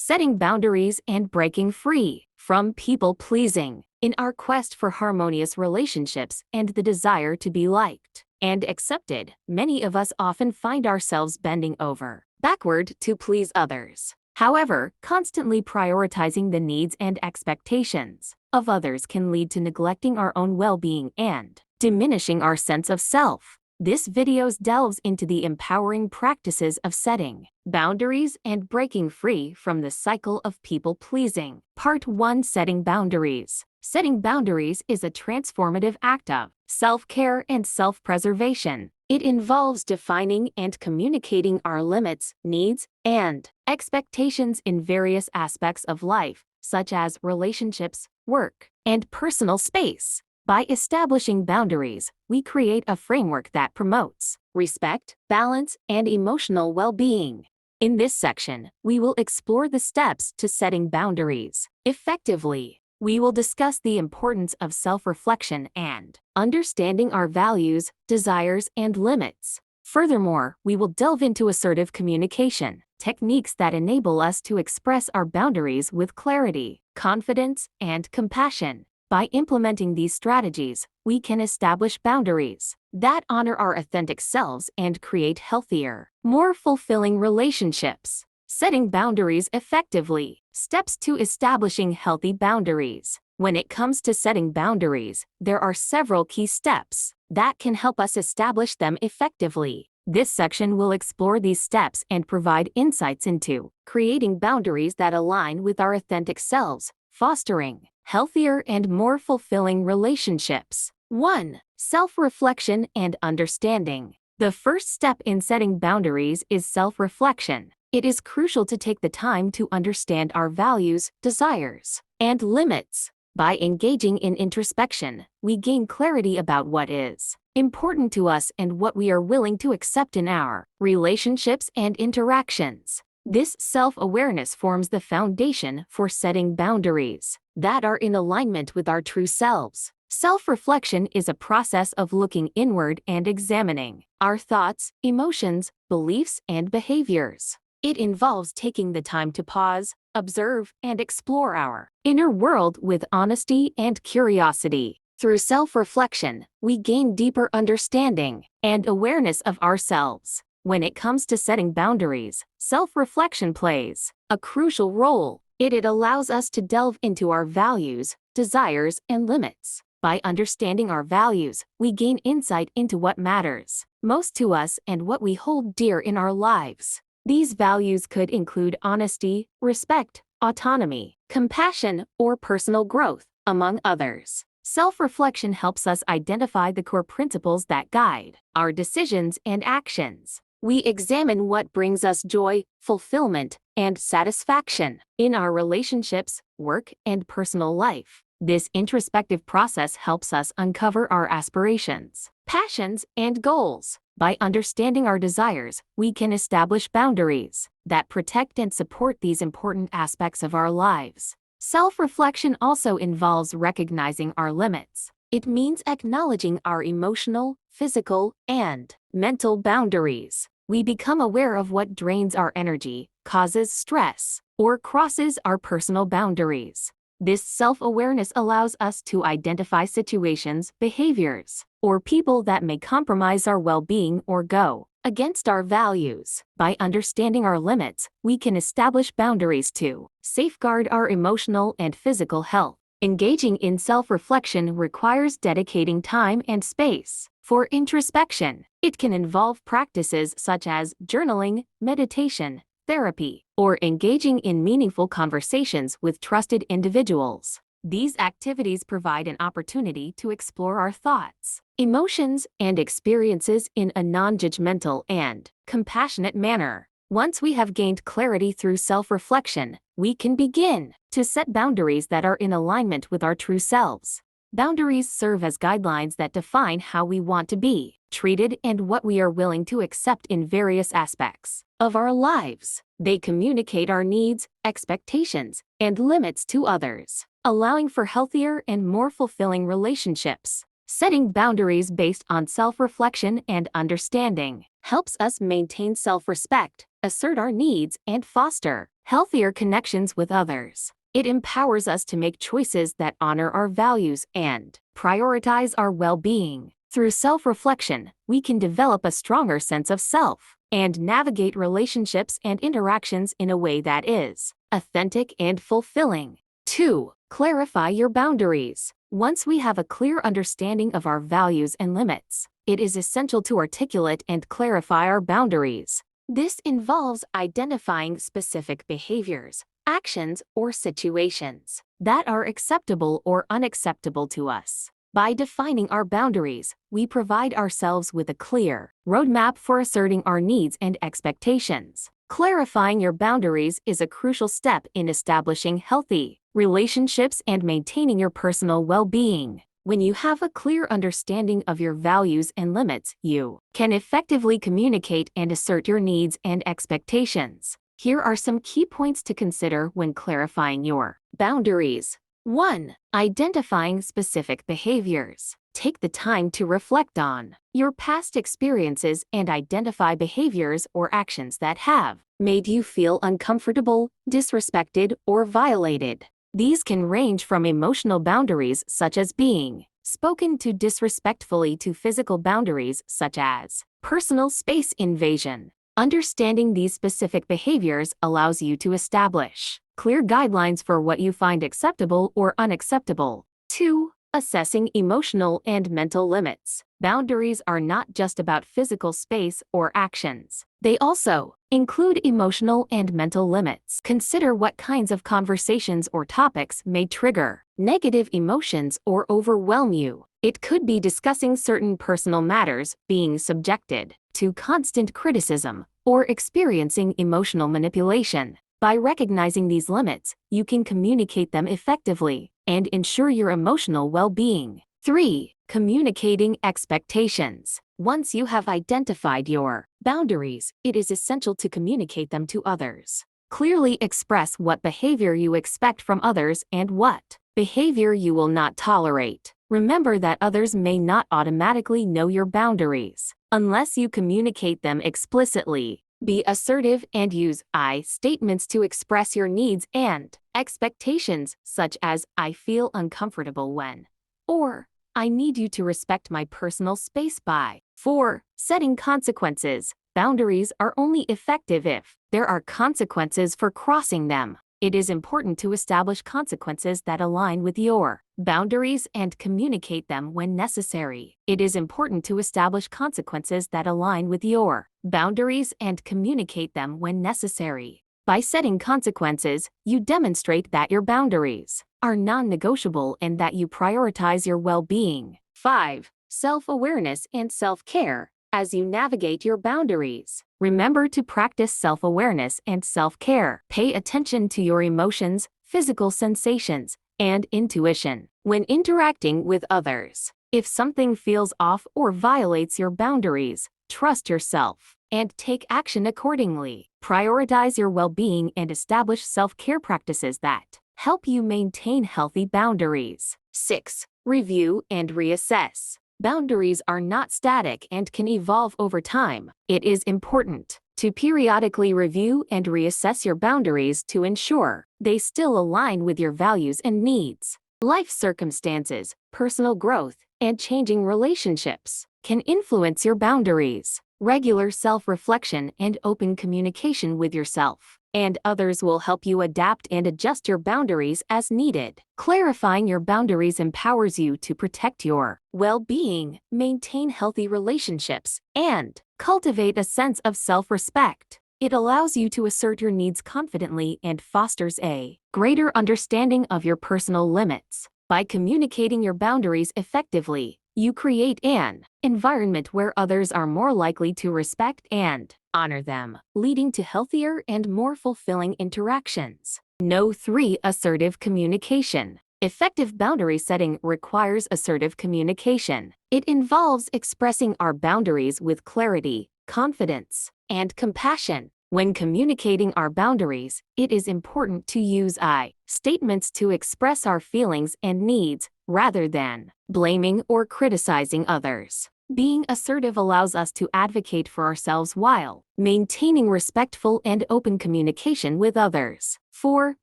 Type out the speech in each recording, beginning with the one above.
setting boundaries and breaking free from people-pleasing. In our quest for harmonious relationships and the desire to be liked and accepted, many of us often find ourselves bending over backward to please others. However, constantly prioritizing the needs and expectations of others can lead to neglecting our own well-being and diminishing our sense of self. This video delves into the empowering practices of setting boundaries and breaking free from the cycle of people-pleasing. Part 1: Setting Boundaries. Setting boundaries is a transformative act of self-care and self-preservation. It involves defining and communicating our limits, needs, and expectations in various aspects of life, such as relationships, work, and personal space. By establishing boundaries, we create a framework that promotes respect, balance, and emotional well-being. In this section, we will explore the steps to setting boundaries effectively. We will discuss the importance of self-reflection and understanding our values, desires, and limits. Furthermore, we will delve into assertive communication, techniques that enable us to express our boundaries with clarity, confidence, and compassion. By implementing these strategies, we can establish boundaries that honor our authentic selves and create healthier, more fulfilling relationships. Setting boundaries effectively. Steps to establishing healthy boundaries. When it comes to setting boundaries, there are several key steps that can help us establish them effectively. This section will explore these steps and provide insights into creating boundaries that align with our authentic selves, fostering healthier and more fulfilling relationships. 1. Self-reflection and understanding. The first step in setting boundaries is self-reflection. It is crucial to take the time to understand our values, desires, and limits. By engaging in introspection, we gain clarity about what is important to us and what we are willing to accept in our relationships and interactions. This self-awareness forms the foundation for setting boundaries that are in alignment with our true selves. Self-reflection is a process of looking inward and examining our thoughts, emotions, beliefs, and behaviors. It involves taking the time to pause, observe, and explore our inner world with honesty and curiosity. Through self-reflection, we gain deeper understanding and awareness of ourselves. When it comes to setting boundaries, self-reflection plays a crucial role. It allows us to delve into our values, desires, and limits. By understanding our values, we gain insight into what matters most to us and what we hold dear in our lives. These values could include honesty, respect, autonomy, compassion, or personal growth, among others. Self-reflection helps us identify the core principles that guide our decisions and actions. We examine what brings us joy, fulfillment, and satisfaction in our relationships, work, and personal life. This introspective process helps us uncover our aspirations, passions, and goals. By understanding our desires, we can establish boundaries that protect and support these important aspects of our lives. Self-reflection also involves recognizing our limits. It means acknowledging our emotional, physical, and mental boundaries. We become aware of what drains our energy, causes stress, or crosses our personal boundaries. This self-awareness allows us to identify situations, behaviors, or people that may compromise our well-being or go against our values. By understanding our limits, we can establish boundaries to safeguard our emotional and physical health. Engaging in self-reflection requires dedicating time and space for introspection. It can involve practices such as journaling, meditation, therapy, or engaging in meaningful conversations with trusted individuals. These activities provide an opportunity to explore our thoughts, emotions, and experiences in a non-judgmental and compassionate manner. Once we have gained clarity through self-reflection, we can begin to set boundaries that are in alignment with our true selves. Boundaries serve as guidelines that define how we want to be treated and what we are willing to accept in various aspects of our lives. They communicate our needs, expectations, and limits to others, allowing for healthier and more fulfilling relationships. Setting boundaries based on self-reflection and understanding helps us maintain self-respect, assert our needs, and foster healthier connections with others. It empowers us to make choices that honor our values and prioritize our well-being. Through self-reflection, we can develop a stronger sense of self and navigate relationships and interactions in a way that is authentic and fulfilling. 2. Clarify your boundaries. Once we have a clear understanding of our values and limits, it is essential to articulate and clarify our boundaries. This involves identifying specific behaviors, actions, or situations that are acceptable or unacceptable to us. By defining our boundaries, we provide ourselves with a clear roadmap for asserting our needs and expectations. Clarifying your boundaries is a crucial step in establishing healthy relationships and maintaining your personal well-being. When you have a clear understanding of your values and limits, you can effectively communicate and assert your needs and expectations. Here are some key points to consider when clarifying your boundaries. 1. Identifying specific behaviors. Take the time to reflect on your past experiences and identify behaviors or actions that have made you feel uncomfortable, disrespected, or violated. These can range from emotional boundaries such as being spoken to disrespectfully to physical boundaries such as personal space invasion. Understanding these specific behaviors allows you to establish clear guidelines for what you find acceptable or unacceptable. 2. Assessing emotional and mental limits. Boundaries are not just about physical space or actions. They also include emotional and mental limits. Consider what kinds of conversations or topics may trigger negative emotions or overwhelm you. It could be discussing certain personal matters, being subjected to constant criticism, or experiencing emotional manipulation. By recognizing these limits, you can communicate them effectively and ensure your emotional well-being. 3. Communicating expectations. Once you have identified your boundaries, it is essential to communicate them to others. Clearly express what behavior you expect from others and what behavior you will not tolerate. Remember that others may not automatically know your boundaries unless you communicate them explicitly. Be assertive and use I statements to express your needs and expectations, such as "I feel uncomfortable when," or "I need you to respect my personal space by." 4. Setting consequences. Boundaries are only effective if there are consequences for crossing them. It is important to establish consequences that align with your boundaries and communicate them when necessary. It is important to establish consequences that align with your boundaries and communicate them when necessary. By setting consequences, you demonstrate that your boundaries are non-negotiable and that you prioritize your well-being. 5. Self-awareness and self-care. As you navigate your boundaries, remember to practice self-awareness and self-care. Pay attention to your emotions, physical sensations, and intuition when interacting with others. If something feels off or violates your boundaries, trust yourself and take action accordingly. Prioritize your well-being and establish self-care practices that help you maintain healthy boundaries. 6. Review and reassess. Boundaries are not static and can evolve over time. It is important to periodically review and reassess your boundaries to ensure they still align with your values and needs. Life circumstances, personal growth, and changing relationships can influence your boundaries. Regular self-reflection and open communication with yourself and others will help you adapt and adjust your boundaries as needed. Clarifying your boundaries empowers you to protect your well-being, maintain healthy relationships, and cultivate a sense of self-respect. It allows you to assert your needs confidently and fosters a greater understanding of your personal limits. By communicating your boundaries effectively, you create an environment where others are more likely to respect and honor them, leading to healthier and more fulfilling interactions. No. 3. Assertive communication. Effective boundary setting requires assertive communication. It involves expressing our boundaries with clarity, confidence, and compassion. When communicating our boundaries, it is important to use I statements to express our feelings and needs, rather than blaming or criticizing others. Being assertive allows us to advocate for ourselves while maintaining respectful and open communication with others. 4.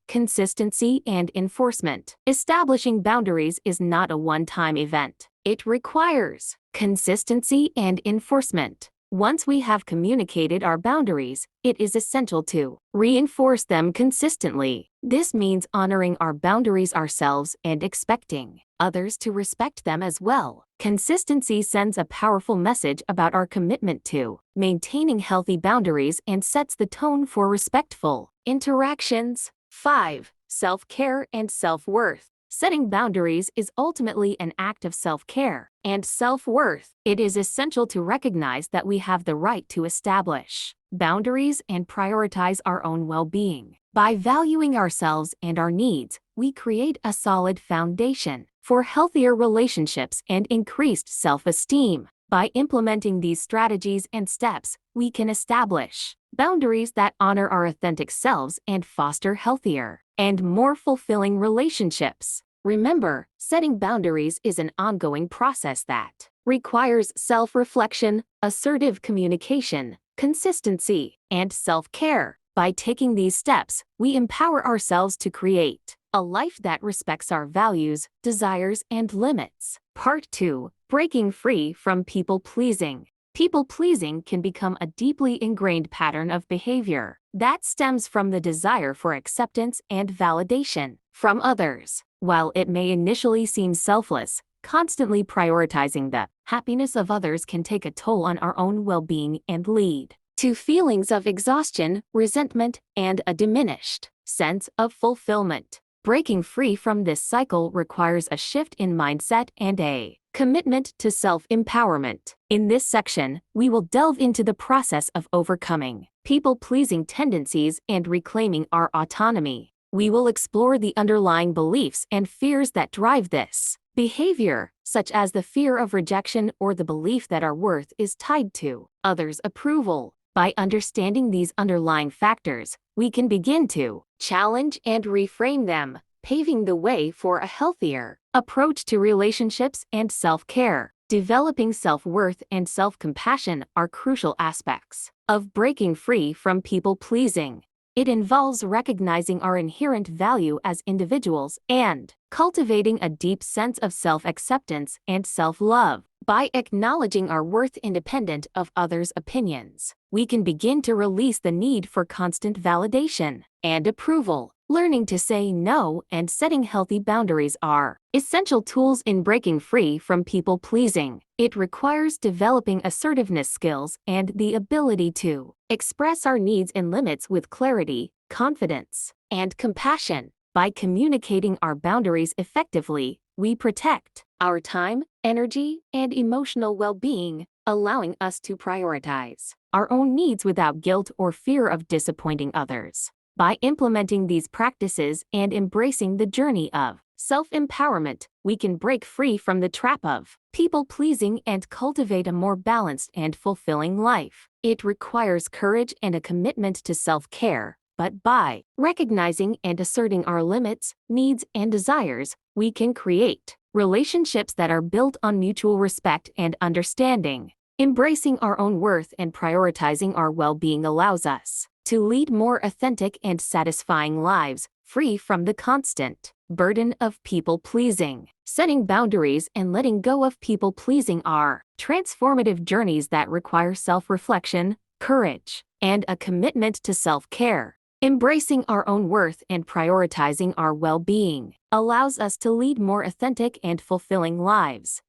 Consistency and enforcement. Establishing boundaries is not a one-time event. It requires consistency and enforcement. Once we have communicated our boundaries, it is essential to reinforce them consistently. This means honoring our boundaries ourselves and expecting others to respect them as well. Consistency sends a powerful message about our commitment to maintaining healthy boundaries and sets the tone for respectful interactions. 5. Self-care and self-worth. Setting boundaries is ultimately an act of self-care and self-worth. It is essential to recognize that we have the right to establish boundaries and prioritize our own well-being. By valuing ourselves and our needs, we create a solid foundation for healthier relationships and increased self-esteem. By implementing these strategies and steps, we can establish boundaries that honor our authentic selves and foster healthier and more fulfilling relationships. Remember, setting boundaries is an ongoing process that requires self-reflection, assertive communication, consistency, and self-care. By taking these steps, we empower ourselves to create a life that respects our values, desires, and limits. Part 2. Breaking free from people-pleasing. People-pleasing can become a deeply ingrained pattern of behavior that stems from the desire for acceptance and validation from others. While it may initially seem selfless, constantly prioritizing the happiness of others can take a toll on our own well-being and lead to feelings of exhaustion, resentment, and a diminished sense of fulfillment. Breaking free from this cycle requires a shift in mindset and a commitment to self-empowerment. In this section, we will delve into the process of overcoming people-pleasing tendencies and reclaiming our autonomy. We will explore the underlying beliefs and fears that drive this behavior, such as the fear of rejection or the belief that our worth is tied to others' approval. By understanding these underlying factors, we can begin to challenge and reframe them, paving the way for a healthier approach to relationships and self-care. Developing self-worth and self-compassion are crucial aspects of breaking free from people-pleasing. It involves recognizing our inherent value as individuals and cultivating a deep sense of self-acceptance and self-love. By acknowledging our worth independent of others' opinions, we can begin to release the need for constant validation and approval. Learning to say no and setting healthy boundaries are essential tools in breaking free from people-pleasing. It requires developing assertiveness skills and the ability to express our needs and limits with clarity, confidence, and compassion. By communicating our boundaries effectively, we protect our time, energy, and emotional well-being, allowing us to prioritize our own needs without guilt or fear of disappointing others. By implementing these practices and embracing the journey of self-empowerment, we can break free from the trap of people-pleasing and cultivate a more balanced and fulfilling life. It requires courage and a commitment to self-care, but by recognizing and asserting our limits, needs, and desires, we can create relationships that are built on mutual respect and understanding. Embracing our own worth and prioritizing our well-being allows us to lead more authentic and satisfying lives, free from the constant burden of people-pleasing. Setting boundaries and letting go of people-pleasing are transformative journeys that require self-reflection, courage, and a commitment to self-care. Embracing our own worth and prioritizing our well-being allows us to lead more authentic and fulfilling lives,